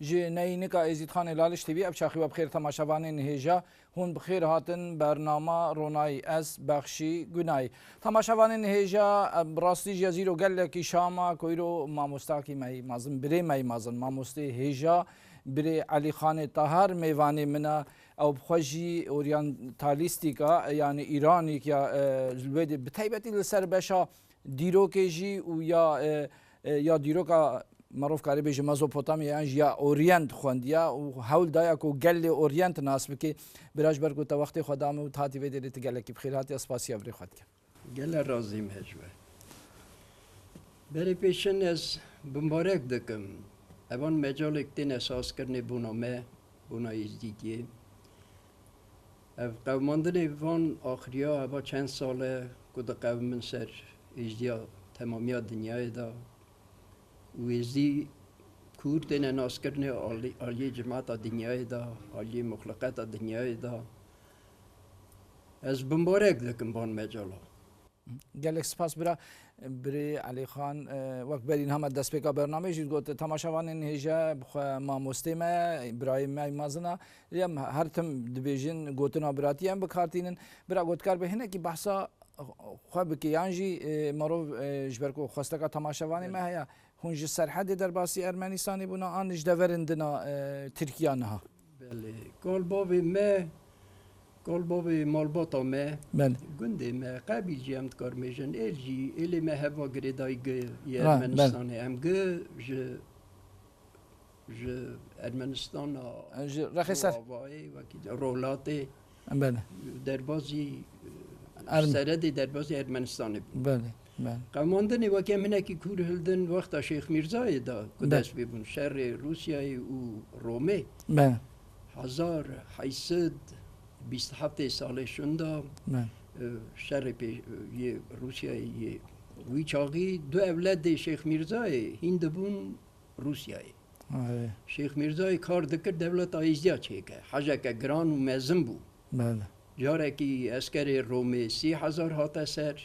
جی نینکا ازید خان لالش تیوی اب چاخی و بخیر تماشاوان نهیجا هون بخیر هاتن برنامه رونای از بخشی گنای تماشاوان نهیجا براستی جزیرو گلکی شاما کویرو ماموستاکی می مازن بری می مازن ماموستی هیجا بری علی خان طاهر میوانی منا او بخوجی اورینتالیستیکا یعنی ایرانی که زلوید بتایبتی لسر بشا دیروکی جی و یا دیروکا معروف کاری بیش مزوپوتامیا یا اورینت خوندیا و حول دایا کو گل اورینت ناس بکی براج برگو تا وقتی خدامه و تاتی ویدی تگل کی بخیراتی اسپاسیا بری خود گل رازیم هجوه بری پیشن از بمبارک دکم اوان مجال اکتین اساس کرنه بونامه بونا ازدیدیه قوماندن وان آخریا اوان چند ساله کد قومن سر ازدیا تمامی دنیای دا و ازدی کورتن ناس کرنه عالی جماعت دنیای دا عالی مخلوقات دنیای دا از بمبارک دکم بان مجالا گلک سپاس بری علی خان وقت برین هم دست پیکا برنامه جید گوت تماشاوان نهیجا ما مستمع برای ما مازنا یم هر تم دبیجن گوتنا براتی هم بکارتینن برا گوتکار بهنه کی بحثا خواب کی یانجی مرو جبرکو خواستکا تماشاوان ما هيا هونج سرحد در باسی ارمنستانی بونا آنج دورندنا ترکیه نها بله کل بابی مالباتا ما گنده ما قبل جیمت کار میشن ایلی ما هوا گریدای ارمنستان هم ج ارمنستان رخی سر رولاته در بازی سرد در بازی ارمنستان بله قماندن وکی منه که کور هلدن وقتا شیخ میرزای دا کدست ببون شهر روسیای و رومه 1827 ساله شوندا شهر روسیای وی چاقی دو اولاد شیخ میرزای هند بون روسیای شیخ میرزای کار دکر دولت آیزیا چه که حاجه که گران و مزم بو جاره که اسکر رومه 30,000 هات سر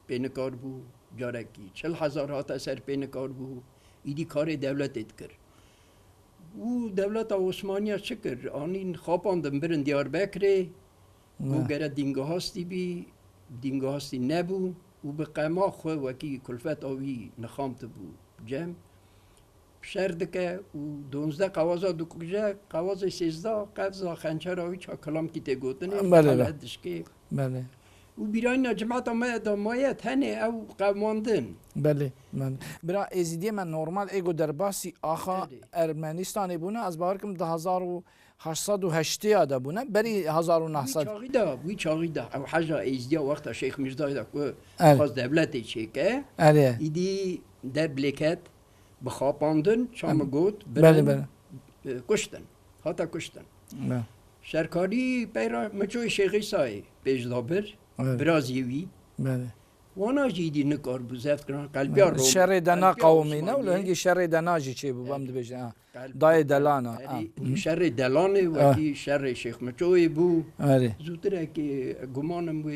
پینکار بو جاره که 40,000 هات سر پینکار بو ایدی کار دولت دکر و دولت عثمانی چکر آنین خواباندن برن دیار بکره گو گره دینگه هاستی بی دینگه هاستی نبو و به قیما خواه وکی کلفت آوی نخامت بو جم شردکه و 12 قوازا دو کجه قواز 13 قفزا خنچر آوی چا کلام کی تگوتنه بله بله و بیرای نجمعت آمده دامایت هنه او قوماندن بله برا ازیدی من نورمال ایگو در باسی آخا ارمنستانی بونه از باورکم 1880 دا بونه بری 1900 وی چاقی دا او حاجه ازدیا وقتا شیخ میرزای دا که خواست دولتی چه که ایدی در بلیکت بخواباندن چام گوت بله کشتن حتی کشتن شرکاری پیرا مچوی شیخی سای پیش دابر برازیوی وانا جیدی نکار بزرگ کنن قلبی رو شر دنا قومی نه ولی هنگی شر دنا جی چی بودم دبیجن دای دلانا شر دلانه و کی شر شیخ مچوی بو زودره که گمانم بو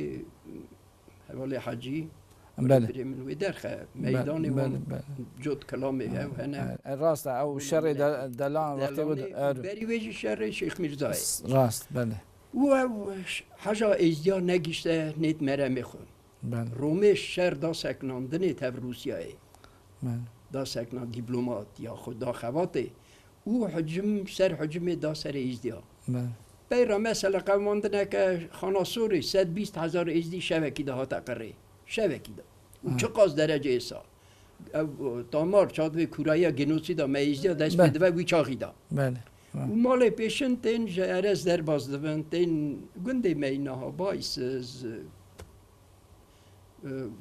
حوالی حجی بله من ودرخه میدانی من جد کلامی او هنه راست او شر دلان وقتی بود بری ویجی شر شیخ میرزای راست بله و حاجه ازدیا نگیشته نیت مره میخون رومش شهر دا سکناندنه تف روسیای دا سکنان دیپلومات یا خود دا خواته او حجم سر حجم دا سر ازدیا بیرا مثلا قوماندنه که خاناسوری 120,000 ازدی شوکی ده ها تقره شوکی ده و چه قاس درجه ایسا تامار چادوی کورایی گنوسی دا میزدیا دست بده و وی چاقی دا و مال پیشن تین جهرز در باز دوان تین گنده مینه ها بایس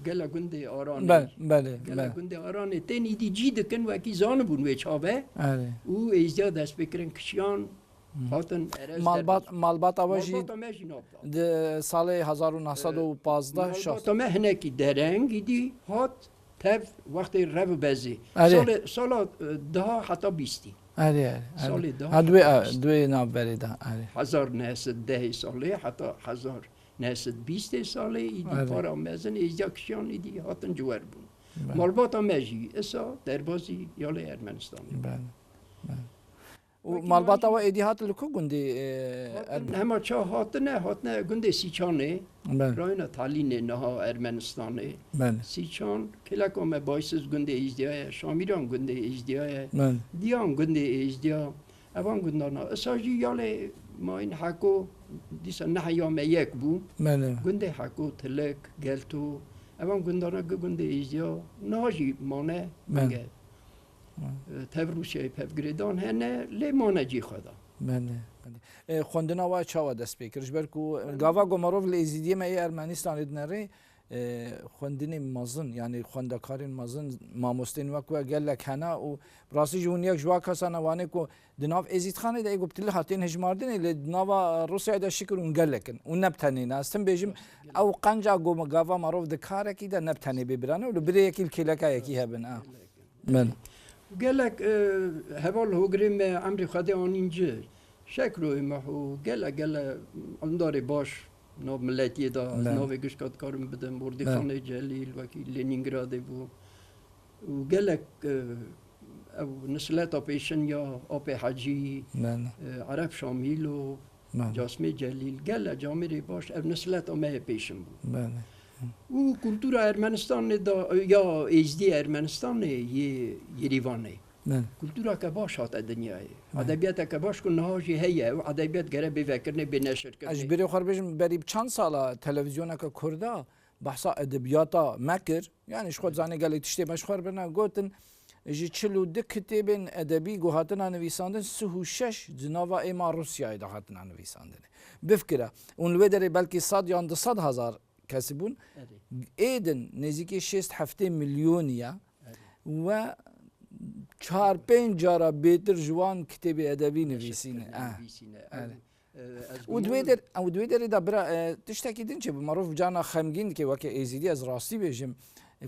گله گنده آرانی گله گنده آرانی تین ایدی جید کن و کی زان بون وی چاوه او ایزیا دست بکرن کشیان هاتن مالبات آواجی سال 1915 شد مالبات مهنه کی درنگ ایدی هات تف وقتی رو بزی سال ده حتی 20 سال ده دوی نابری ده 1910 ساله حتی 1920 ساله ایدی پارا مزن ایزیا کشیان ایدی هاتن جوار بون مالبات مجی اسا در بازی یال ارمنستان ومالباتا وإيدي هات لكو قندي هما چا هاتنه گنده سیچانه بله راینا تالینه نها ارمنستانه بله سیچان کلاکو ما بایسز گنده ازدیای شامیران گنده ازدیای بله دیان گنده ازدیا اوان گندانا اساجی یاله ما این حکو دیسا نه یام یک بو بله گنده حکو تلک گلتو اوان گندانا گنده ازدیا ناجی مانه منگه تبروشی پفگریدان هنه لی مانه جی خدا بله بله خوندنا و چاوا دست بکرش برکو گاوا گماروف لیزیدی ما ارمنستان دنری خوندنی مازن یعنی خوندکارین مازن ماموستین وکو گل لك هنا و براسي جون یک جوا کسانه وانه کو دناف ازید خانه ده گفت له هاتین هجماردن ل دناوا روسیا ده شکر اون گل لكن و نبتنی استم بيجم او قنجا گو گاوا ماروف د کار کی ده نبتنی ببرانه و بری یکی کلکا یکی هبن من گلک هوال هوگریم امری خدا آن اینجا شکروی محو گل انداری باش نو ملتی دا نو گشکات کارم بدم بردی خانه جلیل وکی لینینگراد بو و گلک او نسلت آپیشن یا آپ حجی عرب شامیل و جاسم جلیل گل جامری باش او نسلت آمه پیشن بو و کلتور ارمنستان دا یا ازدی ارمنستان یه ریوانه کلتورا که باش هات دنیای ادبیات که باش کن نهاجی هیه و ادبیات گره بفکرنه به نشر کرده اجبری خور بجم بری چند ساله تلویزیون که کرده بحثا ادبیاتا مکر یعنی خود زانی گلی تشتی مشخور برنا گوتن جی چلو دک کتابین ادبی گو هاتنا نویساندن 36 جناوا ایما روسیای دا هاتنا نویساندن بفکره اون لودری بلکی 100 یا 200 هزار کسی بون ایدن نزدیکی 6-7 میلیونیا و 4-5 جارا بهتر جوان کتاب ادبی نویسینه و دویدر دا برا تشتکی دین چه معروف جانا خمگین که وقت ایزیدی از راستی بجم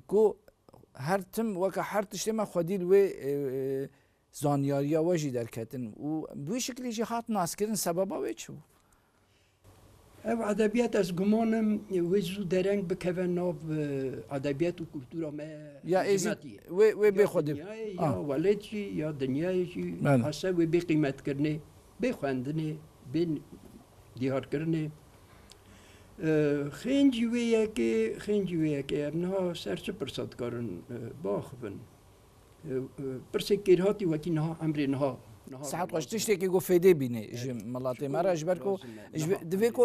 کو هر تم وقت هر تشتی ما خودی لوی زانیاریا وجی در کتن و بوی شکلی جی هات ناس کردن سببا وی چو او ادبیات از گمانم وزو درنگ بکوه ناو ادبیات و کلتورا ما یا ایزی وی بخودی یا ولدی یا دنیایشی حسا وی بی قیمت کرنه بی خواندنه بی دیار کرنه خینجی ویه که ابنها سرچه پرساد کارن باخبن پرسکر هاتی وکی نها امری نها ساعت قاش تشتكي جو فيدي بيني جم ملاتي مرة اجبركو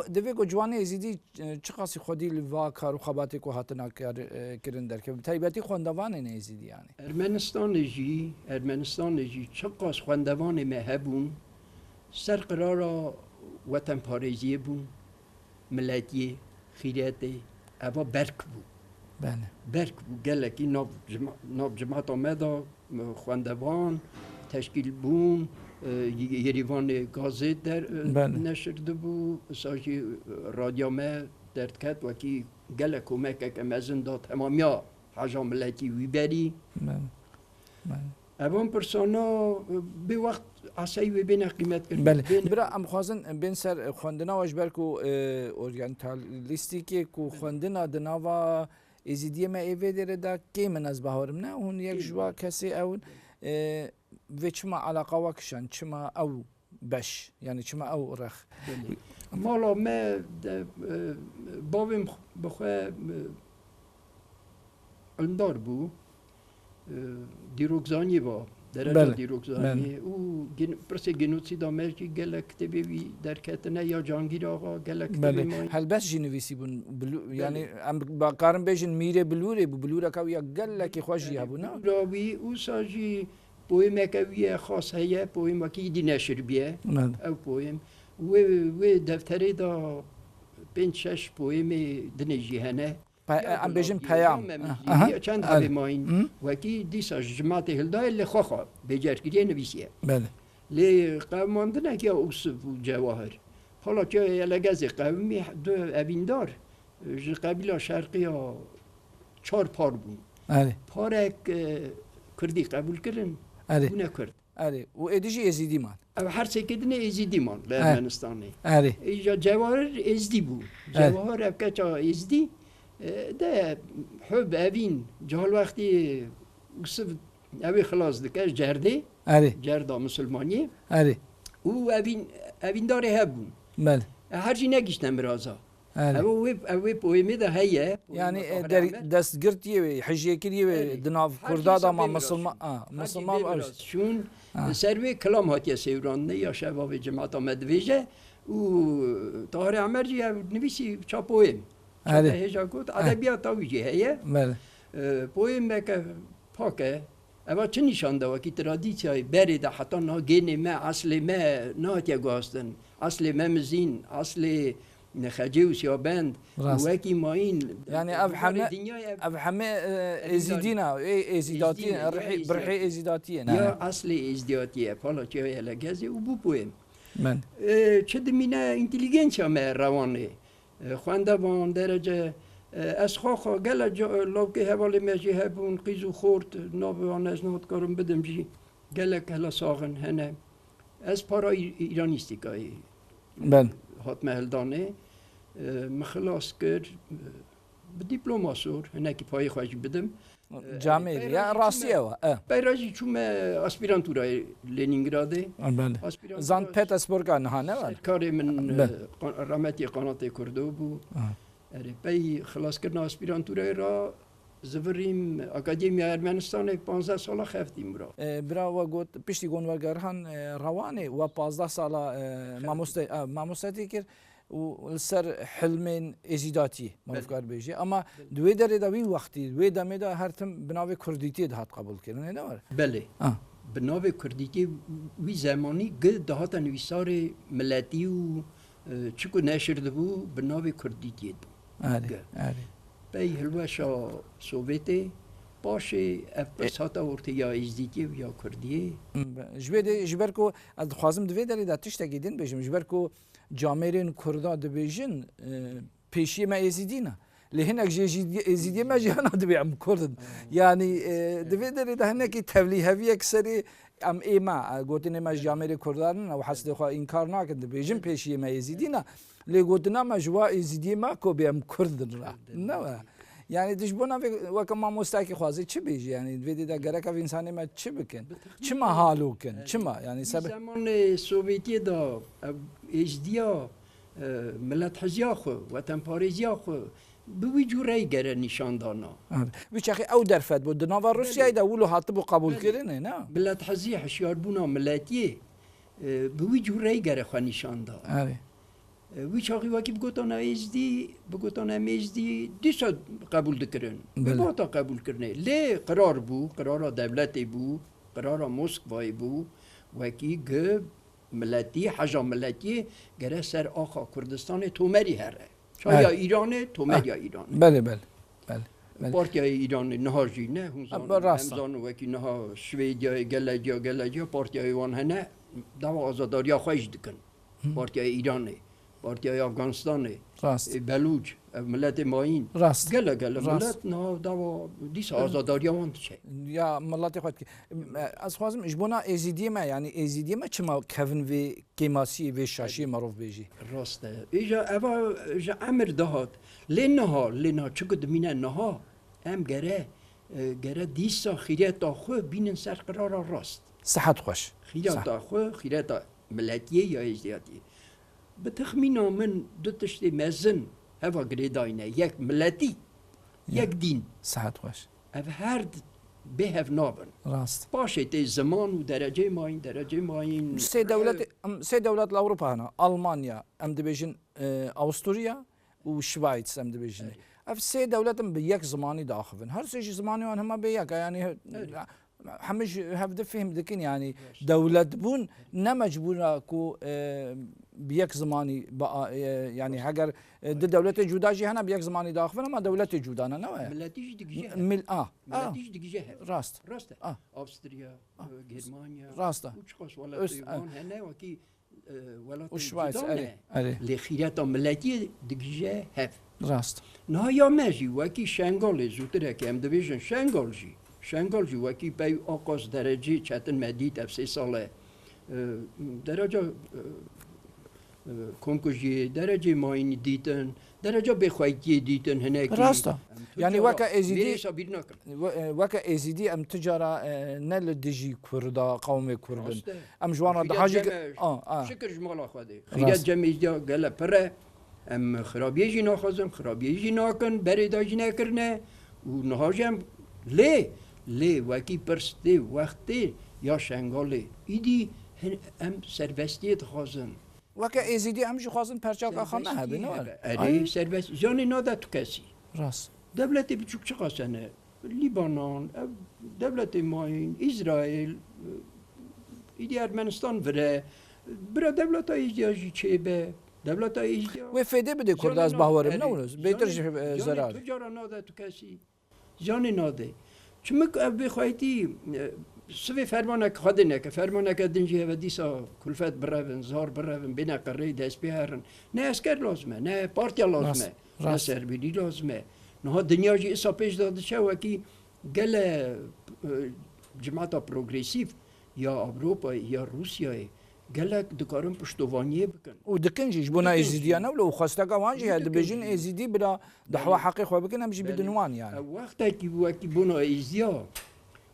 دفيكو جواني زيدي چقاسي خودي لوا كارو خباتي كو هاتنا كرن درك تايبتي خوندوان نه زيدي يعني ارمنستان جي چقاس خوندوان مهبون سر قرارا وطن پاريزي بون ملاتي خيراتي ابا برك بو بله برك بو گلكي ناب جماعت آمدا خوندوان تشکیل بون یریوان گازت در نشرده بو ساجی رادیومه درد کرد وکی گل کمک که مزن داد تمامیا حجا ملتی ویبری اوان پرسانا به وقت عصایی و بین قیمت کرد بله برا ام خوازن بین سر خوندنا و اجبرکو اورینتالیستی که کو خوندنا دناوا ازیدیه ما ایوه دیره دا که من از بهارم نه اون یک جوا کسی اون و چما علاقه وکشن چما او بش یعنی چما او رخ مالا ما باویم بخواه علمدار بو دیروگزانی با درجه دیروگزانی او پرسه گنوسید آمرکی گلک کتبی در کتنه یا جانگیر آقا گلک کتبی مای هل بس جنویسی بون یعنی با کارم بیشن میره بلوره بو بلوره که یا گلک خوشی هبو نه راوی او ساجی پویم اکویه خاص هیه پویم وکی دی نشر بیه او پویم و دفتری دا 5-6 پویم دنجی هنه ام بیشن پیام چند هاوی ماین وکی دیسا جماعت هلدای اللي خواه بجرگیری نویسیه بله لی قوماندنه که اوصف و جواهر حالا که لگز قومی دو اویندار قبیله شرقی ها 4 پار بون پارک کردی قبول کردن بونه کرد و ادیجی ازیدی مان او هر سکدنه ازیدی مان لرمنستانی ایجا جواهر ازدی بو جواهر او که ازدی ده حب اوین جهال وقتی اوی خلاص دکش جرده اری جردا مسلمانی اری و اوین داره هبون بله هر چی نگیشتن برازا اری اوی پویمه ده هیه يعني دست گرتی حجیه کریه دناف کردادا ما مسلمان آش شون سروی کلام هاتیه سیوران نه یا شباب جماعت آمد ویژه و طاهر عمرجی نویسی چا پویم چا هجا گفت ادبیات تاویجی هیه بله پویم که پاکه اما چه نشان ده وکی ترادیسیای بری ده حتی نه گینه ما اصل ما نه هاتیه گاستن اصل ما مزین اصل نخجي وسيابند وكي ماين يعني اب حمه ازيدينا ازيداتين برحي ازيداتين يا اصلي ازدياتيه فالا تشي لغازي وبو بويم من چد مينا انتليجنسيا ما رواني خواندا بان درجه اسخاخا گلا لو که حواله مجی هبون قیزو خورد نابوان از نوت کارم بدم جی گلا کلا ساغن هنه از پارا ایرانیستیکای بله هات مهلدانه مخلاص کرد به دیپلماسور هنکی پای خواهش بدم جامعه یا راستیه و بیراجی چون اسپیرانتورای لنینگراده بله زان پترزبورگ نه کار من رحمتی قنات کردو بو بی خلاص کردن اسپیرانتورای را زوریم اکادمی ارمنستان 15 سال خفتیم برا و گفت پشتی گونورگرهان روانه و 15 سال ماموستی کرد و سر حلمین ازیداتی مفکر بیشی اما دوی داره دوی وقتی دوی دمی دا هر تم بناو کردیتی دهات قبول کردن نه ولی بله بناو کردیتی وی زمانی گل دهات نویسار ملتی و چکو نشرده بو بناو کردیتی دو آره بی هلوشا سوویتی باشه افپس هاتا ورته یا ازدیتی و یا کردیه جبر کو خوازم دوی داری دا تشتا گیدین بیشم جبر کو جامعین کردا دبیجن پیشی ما ازیدینا لهناك ازیدی ما جهانا دبیعم کردن یعنی دوی داری دا هنکی تبلیه هوی اکسری ام ایما گوتن ما جامعه کردان و حسد خواه انکار نکن دبیجن پیشی ما ازیدینا لی گوتنا ما جوا ازیدی ما کو بیام کردن را نه يعني دشبونا وكما مستاكي خوازي چه بيجي يعني فيدي دا غرك في انساني ما چه بكن چما حالو كن چما يعني سبب زمان سوفيتي دا اجديا ملت حزيا خو وطن پاريزيا خو بوي جوري گره نشان دانا بيچخي او درفت بود ناوا روسيا دا ولو حتى قبول كرنه نه ملت حزي حشيار بونا ملتي بوي جوري گره خو نشان دا وی چاقی وکی بگوتان ازدی دیسا قبول دکرن باتا قبول کرنه لی قرار بو قرار دولتی بو قرار موسکوای بو وکی گب ملتی حجا ملتی گره سر آخا کردستان تومری هره چایا ایرانه تومری ایرانه بله بله پارتیا ایران نهاجی نه همزان وکی نها شویدیا گلجیا پارتیا ایوان هنه دوا آزاداریا خواهش دکن پارتیا ایرانه پارتیای افغانستانه بلوچ ملت ماین گله ملت نه دوا دیس آزاداری وان چه یا ملت خود از خوازم اجبونا ازیدی ما یعنی ازیدی ما چما کون و کیماسی و شاشی معروف بیجی راسته ایجا اوا جا امر دهات لینها چکو دمینه نها ام گره دیسا خیریت خو بینن سر قرار راست صحت خوش خیریت خو خیریت ملتیه یا ازدیاتی بتخمين من دو تشتي مزن هوا قريداينه يك ملتي يك دين صحت خوش اف هرد بهف نابن راست باشه تي زمان ودرجه ماين سي دولات الاوروبا هنا المانيا ام دبيجن اوستريا وشوايتس ام دبيجن اف سي دولات بيك زماني داخفن هر سي زماني هم بيك يعني همش هفده فهم دكين يعني دولة بون نمجبورة كو بيك زماني بقى يعني هاجر دولة جودا جي هنا بيك زماني داخل ما دولة جودا أنا نوع ملاتيج دقيقة ملاتيج دقيقة راست أستراليا جرمانيا راست وشخص ولا تيوان هنا وكي ولا وشوايس لخيرات ملاتي دقيقة هف راست نهاية ماجي وكي شانغول زوترا كي ام ديفيجن شانغول جي وكي باي آقاز درجة چتن مديد اف 3 ساله درجة کنکوژی درجه ماین دیتن درجه بخوایتی دیتن هناك راستا يعني وكا ازيدي صابير وكا ازيدي ام تجاره نل دجي كردا قومي كردن ام جوانا حاجه شكر جمال اخوادي خيرات جميع قال برا ام خرابيه جي ناخذن خرابيه جي ناكن بريدا جي نكرنه ونهاجم ليه وكي برستي وقتي يا شنغالي ايدي ام سروستيت خازن وكا ازيدي ام جو خازن پرچاق خانه هبنه اري سروست جاني نادا تو كسي راست دولت بچوک چه قاسنه لیبانان دولت ماین اسرائیل ایدی ارمنستان وره برا دولت ایجاجی چه به دولت ایجا و فایده بده کرد از باورم نونس بهتر زرار تجارت ناده تو کسی جان ناده چمک بخوایتی سوی فرمانک خدنه که فرمانک دنجی و دیسا کلفت برون زار برون بنا قره دست بیارن نه اسکر لازمه نه پارتیا لازمه نه سربیری لازمه نه دنیا جی اسا پیش داده چه وکی گل جماعت پروگریسیف یا اروپا یا روسیا گلک دکارن پشتوانیه بکن و دکنجیش بنا ازیدیانه ولو خواسته وانجی هد بجین ازیدی بلا دحوا حقیق خو بکن همش بدنوان يعني وقتی کی وکی بنا ازیا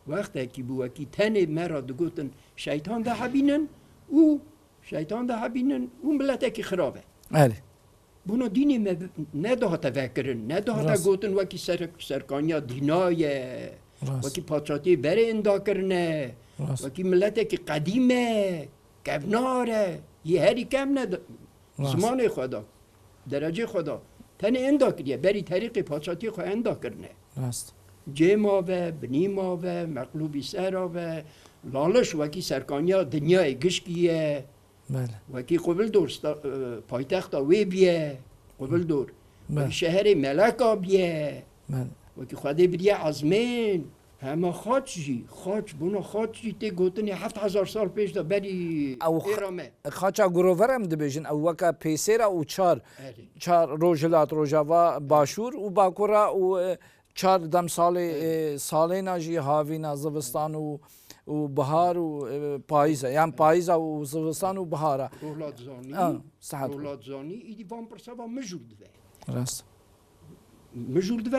وقتی کی وکی تن مرا دگوتن شیطان ده حبینن او شیطان ده حبینن اون ملت کی خرابه بله بنا دینی نداره تفکرن نداره گوتن وکی سرکانیا دینای وکی پادشاهی بره اندا کرنه وکی ملت کی قدیمه کبناره یه هری کم ند زمان خدا درجه خدا تن اندا کریه بری طریق پادشاهی خو اندا کرنه راست جما و بنیما و مقلوبی سرا و لالش وکی سرکانیا دنیای گشکیه بله وکی قبل دور پایتخت وی بیه قبل دور وکی شهر ملکا بیه بله وکی خواده بریه عزمین همه خاچ بونا خاچی تی گوتنی 7000 سال پیش دا بری ایرامه خاچا گروور هم دبیجن او وکا پیسیرا او چار روجلات روجاوا باشور و باکورا و چار دم سالینا جی هاوینا زوستان و بهار و پاییزه یعنی پاییزه و زوستان و بهاره رولاد زانی ایدی وان پرسا مجورد و راست مجورد و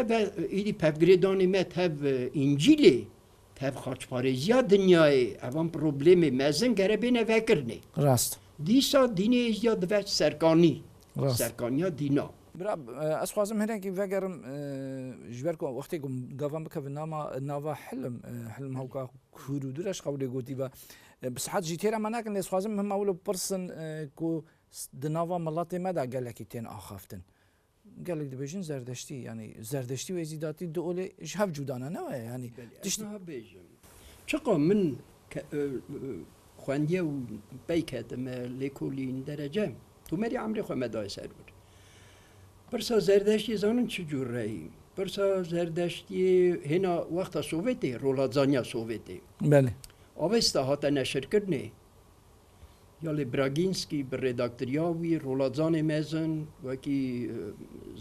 ایدی پفگریدانی ما تب انجیلی تب خاچپارزیا دنیای اوان پروبلم مزن گره بینه وکرنه راست دیسا دینی ایجا دو سرکانی سرکانیا دینا برا از خوازم هنه که وگرم جبر کو وقتی که گفتم بکن ناوا حلم هوکا خورو درش قبول گویی و بصحت جیتر ما نکن از خوازم هم اولو پرسن کو دناوا ملاتی مدا گله کی تن آخافتن گله دبیجن زردشتی یعنی زردشتی و ازیداتی دوله شهاب جودانه نه یعنی دشت چقا من خواندیه و بیکتم لیکولین درجه تو مری عمری خو مدای سر بود پرسا زردشتی زانن چجور رایی پرسا زردشتی هنا وقتا سوویتی رولادزانیا سوویتی بله آوستا هاتا نشر کرنه یالی براگینسکی بر رداکتریاوی رولادزان مزن وکی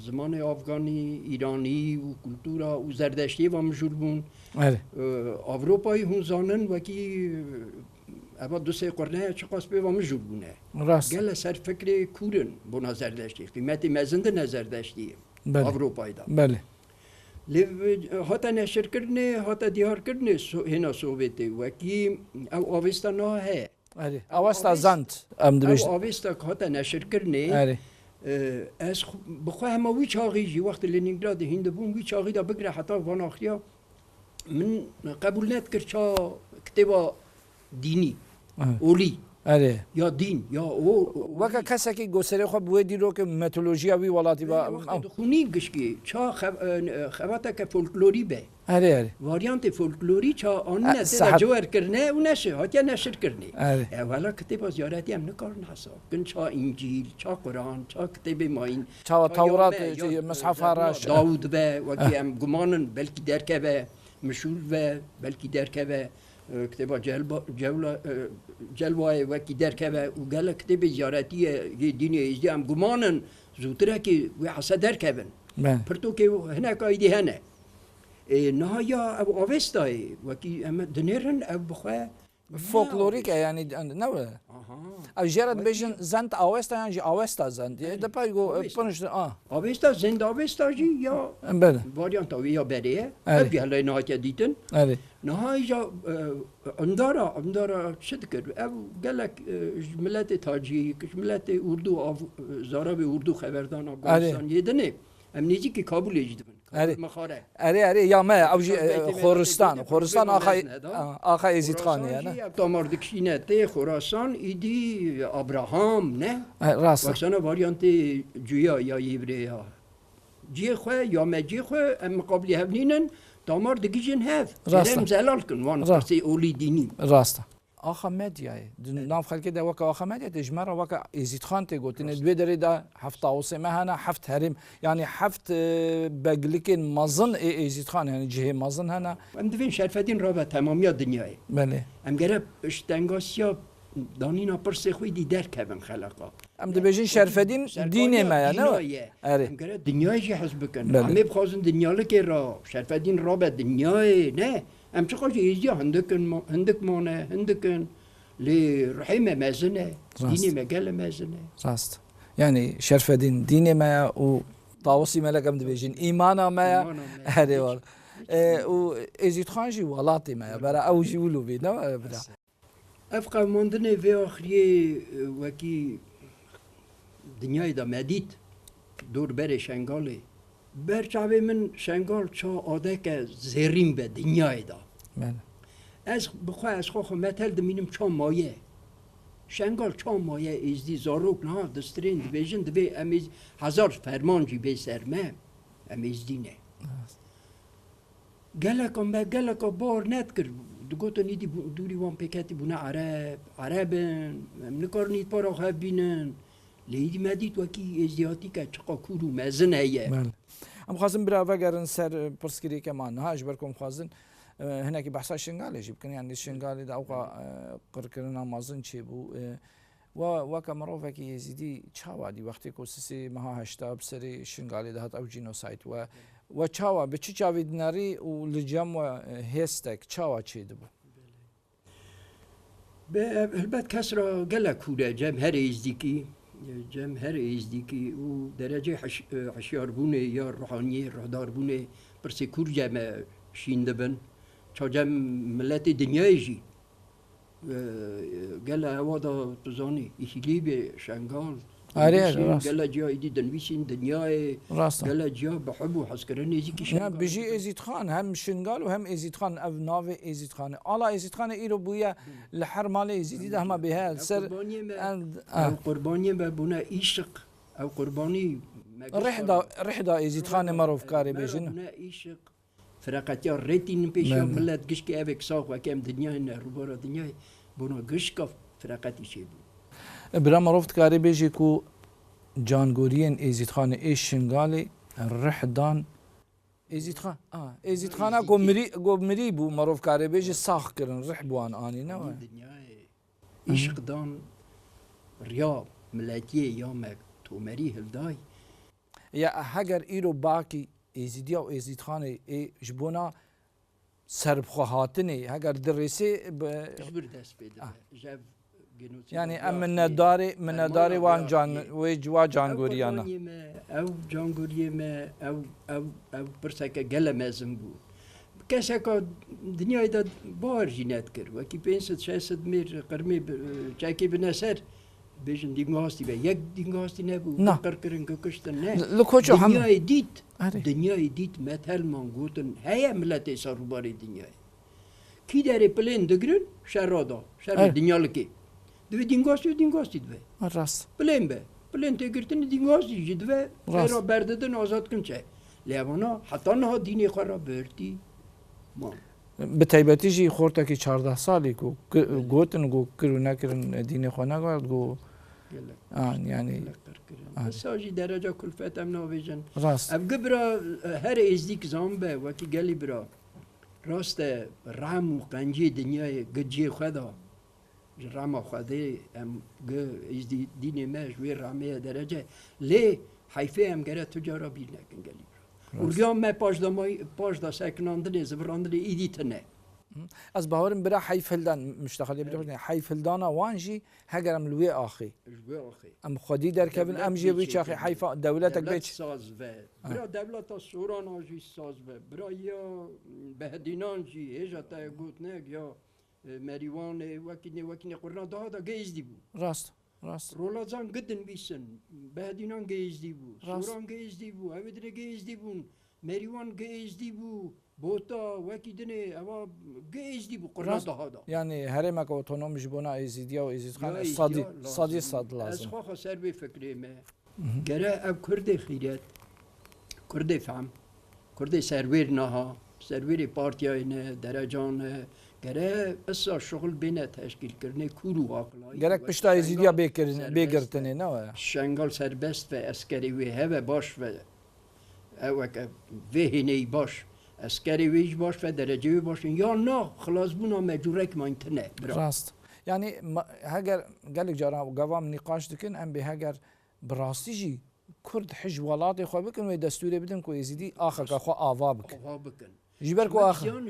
زمان افغانی ایرانی و کلتورا و زردشتی و مجور بون اروپایی هون زانن وکی اما دو سه قرنه چقاس به وام جوبونه راست گله سر فکر کورن بو نظر داشتی قیمتی مزند نظر داشتی اروپایی دا بله هاتا نشر کرنه هاتا دیار کرنه هنا سوویتی وکی او آوستا نه هه آوستا زنت ام دبیش او آوستا هاتا نشر کرنه از بخواه همه وی چاقی جی وقت لینینگراد هند بون وی چاقی دا بگره حتی واناختیا من قبول نت کرد چا کتبا دینی اولی یا دین یا او وکا کسی که گسره خو بودی رو که میتولوژیا وی ولاتی با خونی گشکی چا خواته که فولکلوری به واریانت فولکلوری چا آن نده جوار کرنه و نشه هاتیا نشر کرنه اولا کتاب زیارتی هم نکارن حساب کن چا انجیل چا قرآن چا کتاب ماین چا تورات مصحف راش داود به وکی هم گمانن بلکی درکه به مشهور به بلکی درکه به کتاب جلوه وکی درکه و گله کتاب زیارتی دینی ازدی هم گمانن زودتره که وی حسا درکبن پرتو که هنک آیدی هنه نهایا او آوستای وکی اما دنیرن او بخواه فولکلوریکه یعنی نوه او جرد بيجن زند اوستا يعني اوستا زند ده بايغو بنش اوستا زند اوستا جي يا بله فاريانت او يا بريه ابي هلا نهايه ديتن الي نهايه اندارا شدكر او قال لك جملات تاجيك جملات اردو زارابي اردو خبردان افغانستان يدنه امنيجي کی کابل يجدبن مخاره اري يا ما او خورستان اخا يزيد خان يعني تاماردكشينه تي خراسان ايدي ابراهام نه راست وكسانا فاريانتي جويا يا يبريا جي خو يا ما جي خو ام قبل هبنينن تاماردكشين هاف رم زلالكن وان فرسي اولي ديني راست آخا مدیای ناف خالك ده وكا آخا مدیای تجمعه وكا يزيد خان تقولين دوی دری ده هفت عاصمه هنا هفت هرم يعني هفت بقلكين مازن يزيد خان يعني جهه مازن هنا ام دوین شرفدین رابع تمامی دنیای بله ام گره اشتنگاسیا دانینا پرس خوی دی درک هبن خلقا ام دبیجین شرفدین دین ما یا نه اره ام گره دنیای جه حسب کن همه بخوازن دنیاله که را شرفدین رابع دنیای نه ام چه خواهی ایزیا هندک مانه هندکن لی رحمه مزنه دینی مگل مزنه راست يعني شرف دين ديني ما و طاوسي ملك ام دبيجين ايمانا ما هذه وال و ازيد خانجي ولاتي ما برا او جولو بينا بلا افقا موندني في اخري وكي دنياي دا مديت دور بر شنگالي برچاوي من شنگال چا آدك زرين به دنياي دا از بخواه از خواه متل دمینم چا مایه شنگال چا مایه ازدی زاروک نه دسترین دبیجن دبی امیز هزار فرمانجی بی سرمه امیز دینه گلکا بار ند کر دگوتا نیدی دوری وان پیکتی بونه عربن نکار نید پارا خواه بینن لیدی مدید وکی ازدیاتی که چقا کورو مزن هیه ام خازن برا وگرن سر پرسکری که من هاش برکم خازن هناك بحث شنغالي يمكن يعني الشنغالي ده اوقا قركرنا مازن تشيبو وكمرو فكي يزيدي تشاوا دي وقتي كوسسي ما هاشتا بسري الشنغالي ده او جينوسايد و تشاوا بتشي تشاوي دناري ولجم هيستك تشاوا تشيدبو البت كسرة قال كودا جمهر ازديكي ودرجة حشيار بوني يا روحاني رهدار بوني برسي كور جمع شيندبن چاجم ملت دنیای جی گل هوادا تزانی ایشیلی به شنگال گل جا ایدی دنویسین دنیای گل جا بحب و حسکرن ازیکی شنگال بجی ازید خان هم شنگال و هم ازید خان او ناو ازید خان آلا ازید خان ایرو بویا لحر مال ازیدی ده همه به سر قربانی به بنا ایشق او قربانی رحدا ازید خان مروف کاری بیشن ایشق فرقت یا ريتين بيشا ملات قشكي ابيك ساق وكام دنيا روبارا دنيا بونا قشكا فرقتي شيبو برام رفت كاري بيجي كو جانغوريين ازيد خان ايش شنغالي الرحدان ازيد خان ازيد خان قو مريبو مروف كاري بيجي ساخ كرن رحبوان اني نوا دنيا ايش قدان رياض ملاتيه يومك تو مريه الداي يا هاجر ايرو باكي ازیدی و ازید خانه جبونا سربخواتنی هگر درسی يعني ام من داري وان جان وجوا جانغوريانا او جانغوري ما او برسكا قال ما زنبو كاسكا دنيا دا بار جينات كر وكي بينسد شاسد مير قرمي جاكي بنسر بيجن دينغاستي بي يك دينغاستي نبو قركرن كشتن نه لكوچو هم دنيا ديت مثل مانغوتن هيا ملتي صارباري دنيا كي داري بلين دغرن شرادا شر دنيا لكي دوي دينغاستي دوي راست بلين تگرتن دينغاستي جدوي را برددن آزاد كن چه ليوانا حتى نه ديني خرا برتي ما بتایبەتی جی خۆرتێکی 14 ساڵی گوتن گو کرو نەکردن دینی خۆ نەگوارد گو ینی ساژی دەرەجا کولفەت ئەم ناوێژن ڕاست ئەم گبرا هەر ئێزدیک زان بە وەکی گەلی برا ڕاستە ڕام و قەنجی دنیای گەجێ خۆدا ڕاما خودێ ئەم ئێزدی دینێ مەش وێ ڕامەیە دەرەجە لێ حیفێ ئەم گەرە توجارا بیر نەکەن گەلی Urgam me paş da seknandırı, zıvırandırı idi tane. از باورم برا حی فلدان مشتغلی بدون حی فلدانا وانجی هگرم لوی آخی ام خودی در کبن ام جی وی چاخی حی دولتک بیچ ساز و برا دولت سوران آجی ساز و برا یا بهدینان جی هجا تا گوت نگ یا مریوان وکی قرنا دا گیزدی بود راست رولازان گدن بیسن بهدینان گیزدی بود سوران گیزدی بود اویدن گیزدی بود مریوان گیزدی بود بوتا وکی دنه اوا گیزدی بود قرنا دا یعنی هرم اگه اتونوم جبونا ایزیدیا و ایزید خان صاد لازم از خواه سر بی فکری ما گره اب کرد خیرت کرد فهم کرد سرویر نها سرویر پارتیای نه درجان گره اسا شغل بینه تشکیل کرنه کورو عقلای گرک پشتا ایزیدیا بگرتنه نه شنگال سربست و اسکری وی هوا باش و اوک وهینی باش اسکری ویش باش و درجه وی باش یا نه خلاص بونا مجورک مانتنه راست يعني هاجر قال لك جرا قوام نقاش دكن ام بهاجر براستيجي كرد حج ولاتي خو بكن ودستوري بدن كو يزيدي اخر كخو آوا بكن جبركو اخر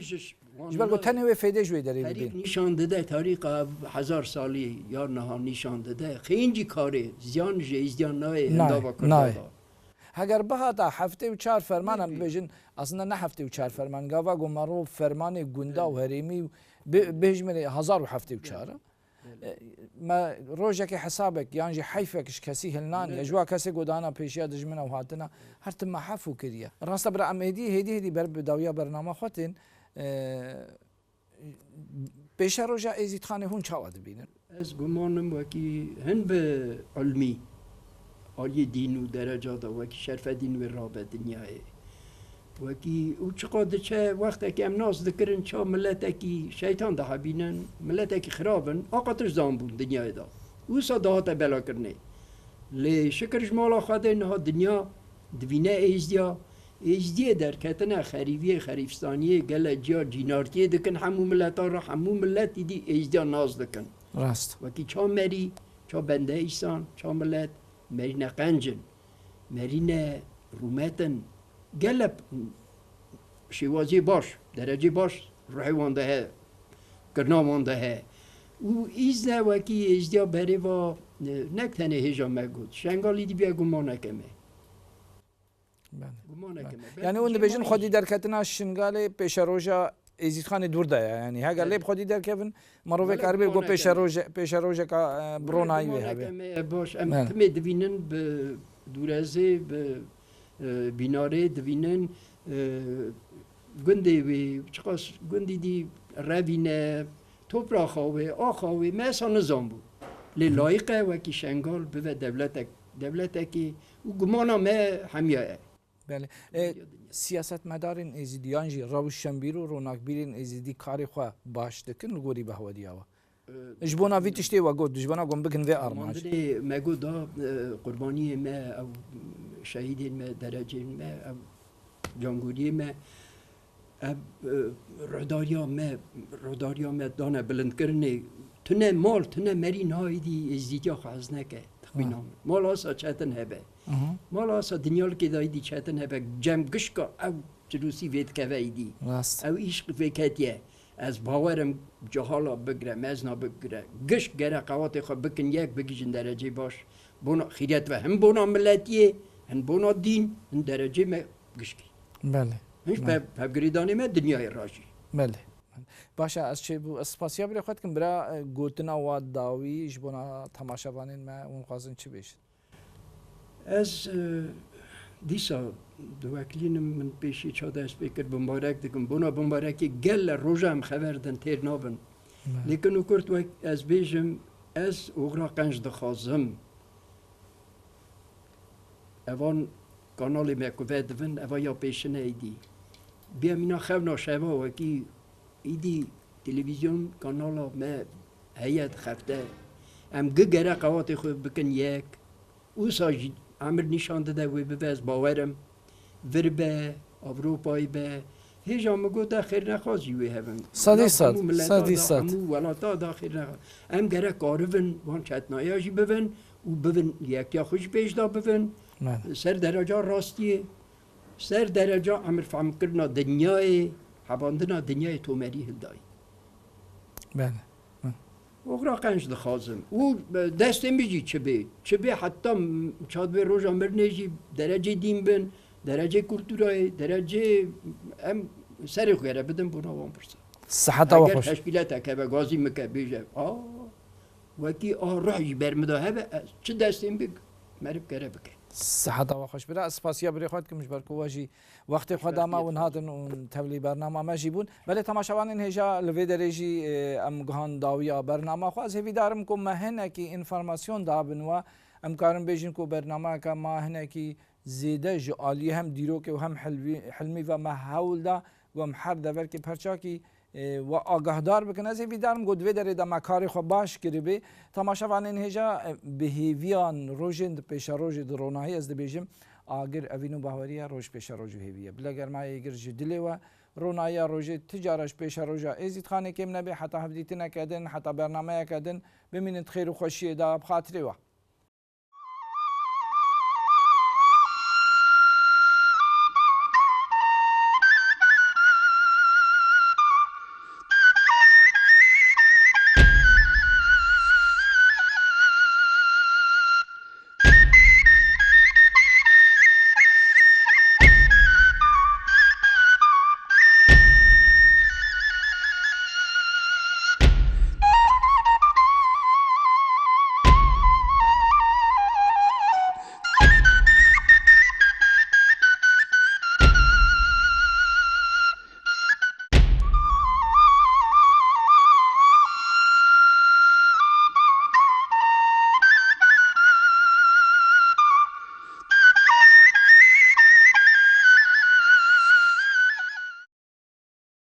جبركو تنوي فيده جوي داري بدين نشان داده تاریخ 1000 سالی یا نه نشان داده خیلی کاری زیان زیان نه هاجر بها تا هفته و 4 فرمان ام بجن اصلا نه هفته و 4 فرمان قوا قو مرو فرمان گوندا و هريمي بهجمني 1000 و هفته و 4 ما روجك حسابك يعني حيفك كسي هلنان يجوا كسي قدانا بيشيا دجمنا وهاتنا هرت ما حفو كريا راس برا ام هدي بر بداويا برنامه خوتين بيش روجا ازيد خانه هون چاود بينن از گمانم وكي هن به علمي عالی دین و درجات وكي شرف دین و رابط دنیای وكي وشقاد چه وقت که ام ناس ذکرن چه ملت کی شیطان ده بینن ملت کی خرابن آقاتش زامبون دنیای دا او صداهات بلا کرنه لی شکرش مالا خواده نه دنیا دوینه ایزدیه در کتنه خریفیه خریفستانیه گله جا جینارتیه دکن همو ملت ها را همو ملت دی ایزدیا ناز دکن راست وكي چا مری چا بنده ایسان چا ملت مرینه قنجن مرینه رومتن گلب شوازی باش درجه باش روحی وانده ها کرنا وانده ها و ایزده وکی ایزدیا بره و نکتنه هجا مگود شنگالی دی بیا گمانه کمه يعني اون بيجن خودي در كتنا شنغالي پیش روجا ازيد خان دور ده يعني ها قال لي بخودي در كيفن مروي كاربي جو پیش روجا کا بروناي وي هبه باش ام تمي دوينن ب دورازي ب بيناري دوينن گندی وی چقاس گندی دی روینه توپرا خواهی آخواهی مثلا نظام بود لایقه وکی شنگال به دولتکی و گمانا ما همیه بله سیاست مدارین ازیدیان جی روشنبیر و روناکبیرین ازیدی کاری خوا باش دکن لگوری به هودی آوا جبونا وی تشتی و گود جبونا گم بکن وی آرماج ما گودا قربانی ما او شهید ما درجه ما او جانگوری ما راداریا ما دانه بلند کرنه تنه مال تنه مرین های دی ازدیدیا خواهز نکه تخمینام مال آسا چهتن هبه مال آسا دنیال که دایدی چهتن هبه جمع گشکا او جلوسی وید که ویدی او عشق فکتیه از باورم جهالا بگره مزنا بگره گشک گره قوات خواه بکن یک بگیجن درجه باش بونا خیریت و هم بونا ملتیه هم بونا دین هم درجه ما گشکی بله هیچ پبگریدانی ما دنیای راجی بله باشه از چه بو اسپاسیا بری خود کن برا گوتنا و داوی جبونا تماشاوانین ما اون خوازن چی بیشت از دیسا دوکلینم من پیشی چاده است بکر بمبارک دکم بونا بمبارکی گل روزم خبر دن تیر نابن لیکن او کرد و از بیشم از اوغرا قنج دخوازم اوان کانالی مکوه دون اوا یا پیشنه ایدی بیا مینا خونا شوا وکی ایدی تلویزیون کانالا ما هیئت خفته ام گره قوات خود بکن یک او ساج امر نشان داده و ببز باورم ور به اروپایی به هیچ هم گفت خیر نخوازی وی هم صدی همو ولاتا داخل نخواز ام گره کارون وان چتنایاشی ببین و ببین یک یا خوش پیش دا ببین سر درجه راستیه سر درجه امر فهم کردن دنیای حباندنا دنیای تومری هلدایی بله وغرا قنج دخازم و دستم بيجي چبي حتى شاد به روزا مرنجي درجه دين بن درجه كولتوراي درجه ام سرخ غير بدن بنا وان برسا صحت و اگر خوش تشکیلات که به گازی مکه بیجه وکی روحی برمده هبه چه دستیم بگ مرب کره بکه صحت و خوش برا اسپاسیا بری خود که مش برکو واجی وقت خود ما ون هاتن اون تولی برنامه ماشي بون بله تماشاوان هجا لوی درجی ام گهان داویا برنامه خو از هوی دارم کو مهنه کی انفورماسیون دابن و ام کارم بیجن کو برنامه کا ما هنه کی زیده جو عالی هم دیرو که و هم حلمی و ما حول دا و محر دبر کی پرچا کی و آگاهدار بکن از هیوی دارم گودوی داره دا مکاری خو باش کریبه تماشاوان هجا بهیویان روژند پیش روژ درونایی از دبیجم آگر اوینو باوریا روژ پیش روژ هیویه بلا گرمای اگر جدلی و رونایی روژ تجارش پیش روژا ازید خانه کم نبی حتی هفدیتنا کدن حتی برنامه کدن بمینید خیر و خوشی دا بخاطری و